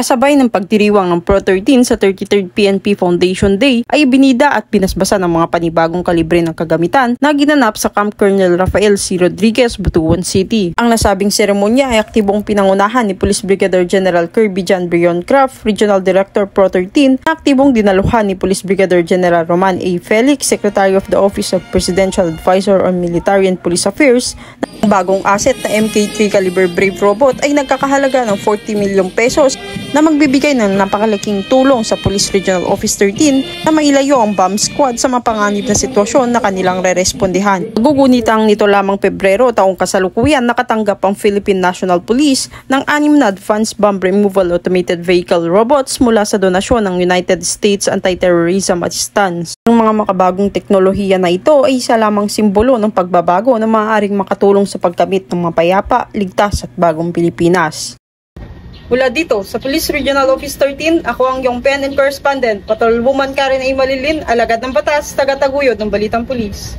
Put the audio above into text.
Kasabay ng pagdiriwang ng Pro 13 sa 33rd PNP Foundation Day ay binida at binasbasa ng mga panibagong kalibre ng kagamitan na ginanap sa Camp Colonel Rafael C. Rodriguez, Butuan City. Ang nasabing seremonya ay aktibong pinangunahan ni Police Brigadier General Kirby John Brion Craft, Regional Director Pro 13, na aktibong dinaluhan ni Police Brigadier General Roman A. Felix, Secretary of the Office of Presidential Advisor on Military and Police Affairs, na ang bagong asset na Mk3 caliber Brave robot ay nagkakahalaga ng 40 milyong pesos na magbibigay ng napakalaking tulong sa Police Regional Office 13 na mailayo ang bomb squad sa mapanganib na sitwasyon na kanilang re-respondihan. Gugunitang nito lamang Pebrero taong kasalukuyan nakatanggap ang Philippine National Police ng 6 na advanced bomb removal automated vehicle robots mula sa donasyon ng United States Anti-Terrorism Assistance. Ang mga makabagong teknolohiya na ito ay isa lamang simbolo ng pagbabago na maaaring makatulong sa pagkamit ng mapayapa, ligtas at bagong Pilipinas. Mula dito sa Police Regional Office 13, ako ang iyong PNN correspondent, Patrolwoman Karen A. Malilin, alagad ng batas, taga-taguyod ng Balitang Pulis.